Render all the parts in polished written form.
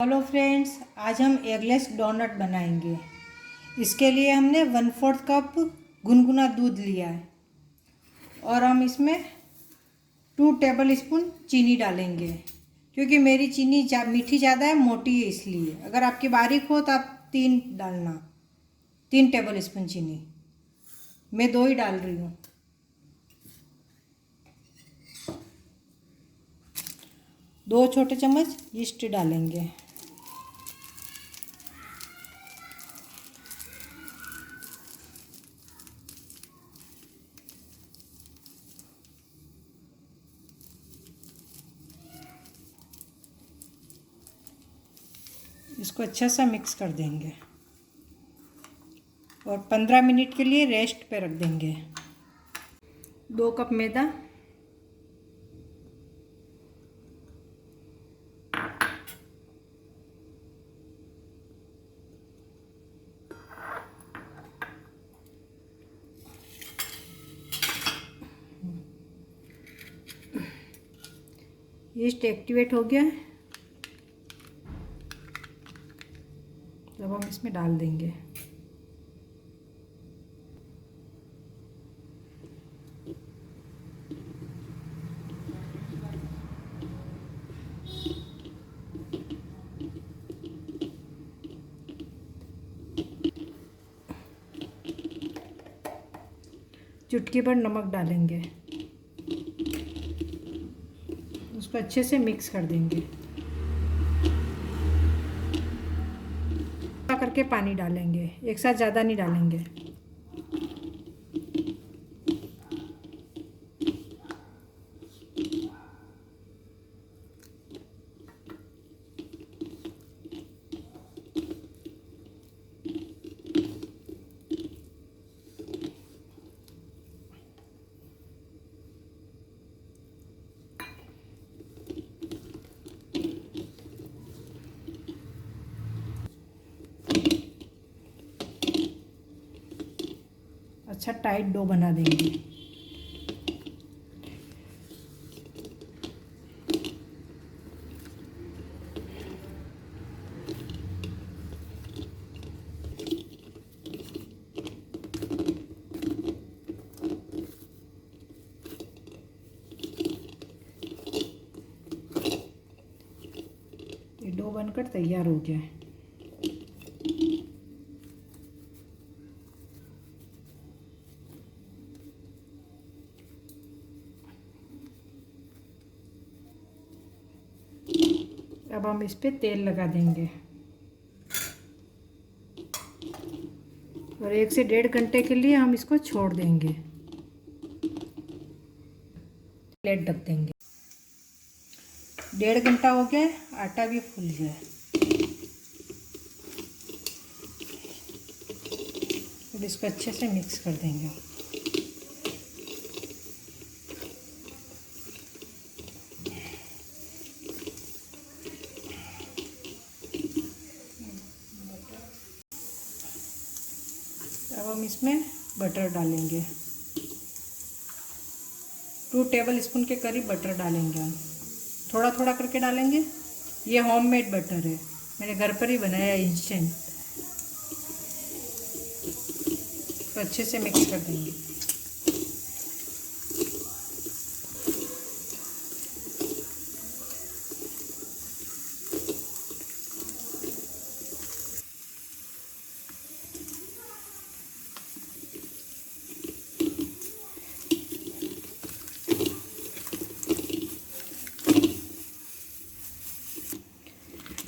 Hello friends, आज हम eggless donut बनाएंगे। इसके लिए हमने 1/4 कप गुनगुना दूध लिया है और हम इसमें 2 टेबल स्पून चीनी डालेंगे। क्योंकि मेरी चीनी मीठी ज़्यादा है, मोटी है, इसलिए अगर आपकी बारीक हो तो आप 3 डालना। 3 टेबल स्पून चीनी, मैं 2 ही डाल रही हूँ। 2 छोटे चम्मच यीस्ट डालेंगे। इसको अच्छा सा मिक्स कर देंगे और 15 मिनट के लिए रेस्ट पे रख देंगे। 2 कप मैदा, यीस्ट एक्टिवेट हो गया है, तब हम इसमें डाल देंगे। चुटकी भर नमक डालेंगे, उसको अच्छे से मिक्स कर देंगे। करके पानी डालेंगे, एक साथ ज़्यादा नहीं डालेंगे। अच्छा टाइट डो बना देंगे। ये डो बनकर तैयार हो गया है। अब हम इस पे तेल लगा देंगे और 1 से 1.5 घंटे के लिए हम इसको छोड़ देंगे। प्लेट ढक देंगे। 1.5 घंटा हो गया है, आटा भी फूल गया है। अब इसको अच्छे से मिक्स कर देंगे। अब हम इसमें बटर डालेंगे। 2 टेबल स्पून के करीब बटर डालेंगे हम। थोड़ा थोड़ा करके डालेंगे। ये होममेड बटर है, मैंने घर पर ही बनाया है, इंस्टेंट। तो अच्छे से मिक्स कर देंगे।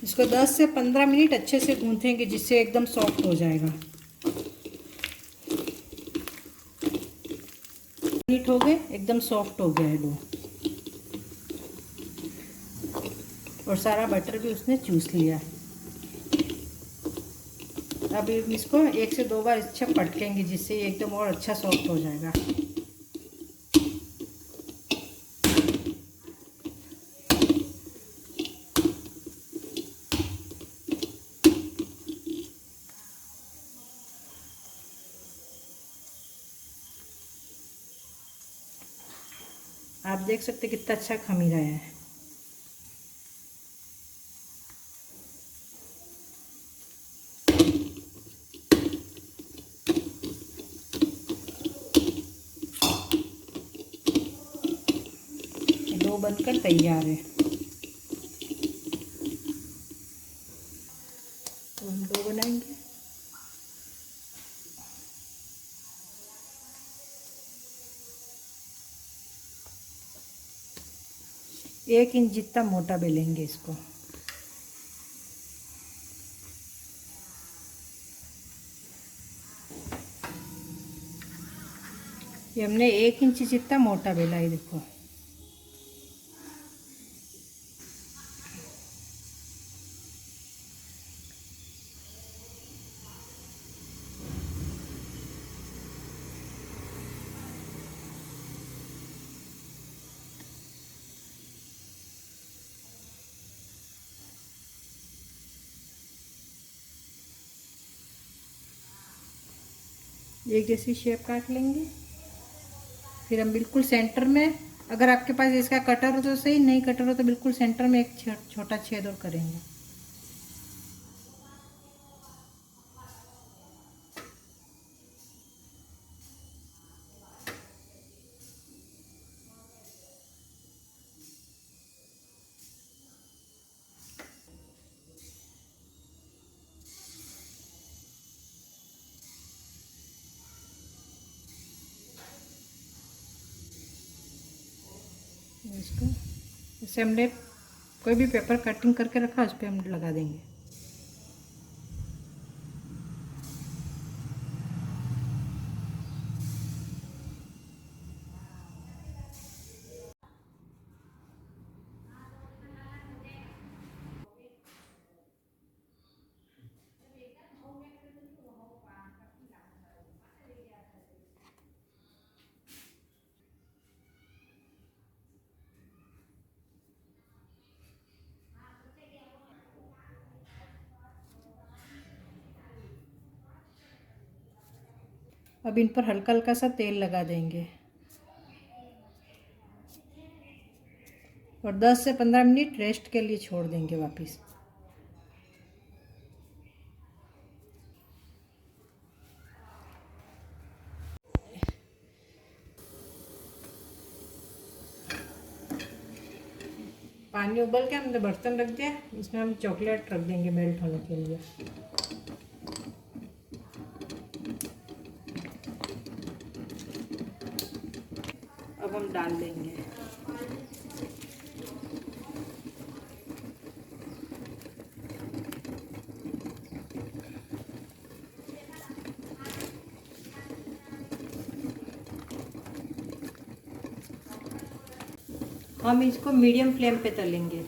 इसको 10 से 15 मिनट अच्छे से गूंथेंगे, जिससे एकदम सॉफ्ट हो जाएगा। मिनट हो गए, एकदम सॉफ्ट हो गया है डो और सारा बटर भी उसने चूस लिया। अब इसको 1 से 2 बार अच्छा पटकेंगे, जिससे एकदम और अच्छा सॉफ्ट हो जाएगा। आप देख सकते कितना अच्छा खमीरा है। बनकर तैयार है। तो हम दो बनाएंगे। एक इंच जितना मोटा बेलेंगे इसको। ये हमने 1 इंच जितना मोटा बेला है, देखो। एक जैसी शेप काट लेंगे। फिर हम बिल्कुल सेंटर में, अगर आपके पास इसका कटर हो तो सही, नहीं कटर हो तो बिल्कुल सेंटर में एक छोटा छेद और करेंगे। इसको जैसे हमने कोई भी पेपर कटिंग करके रखा उस पर हम लगा देंगे। अब इन पर हल्का हल्का सा तेल लगा देंगे और 10 से 15 मिनट रेस्ट के लिए छोड़ देंगे वापस। पानी उबल के हमने बर्तन रख दिया, इसमें हम चॉकलेट रख देंगे मेल्ट होने के लिए। अब हम डाल देंगे। हम इसको मीडियम फ्लेम पे तलेंगे।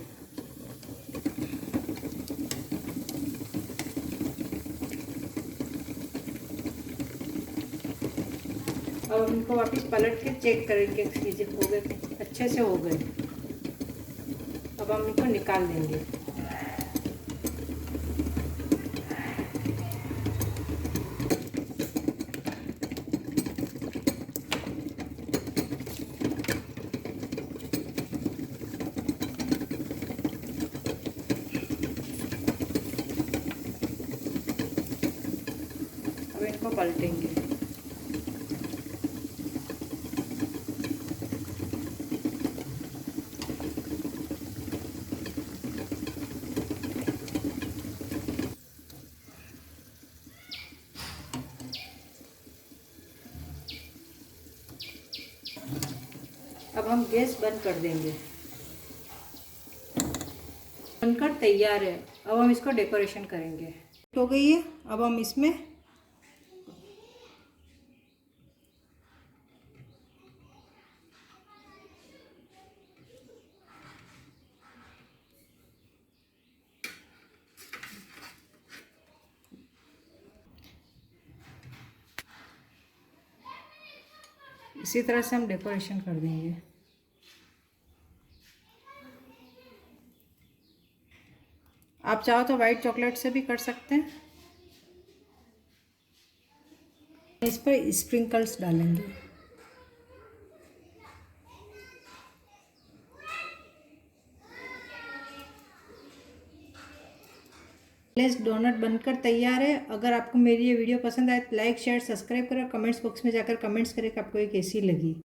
अब हम इनको वापस पलट के चेक करेंगे कि हो गए, अच्छे से हो गए। अब हम इनको निकाल देंगे। अब इनको पलटेंगे। अब हम गैस बंद कर देंगे। बनकर तैयार है। अब हम इसको डेकोरेशन करेंगे। हो गई है। अब हम इसमें इसी तरह से हम डेकोरेशन कर देंगे। आप चाहो तो वाइट चॉकलेट से भी कर सकते हैं। इस पर स्प्रिंकल्स डालेंगे। एगलेस डोनट बनकर तैयार है। अगर आपको मेरी ये वीडियो पसंद आए तो लाइक शेयर सब्सक्राइब करें। कमेंट्स बॉक्स में जाकर कमेंट्स करें कि आपको ये कैसी लगी।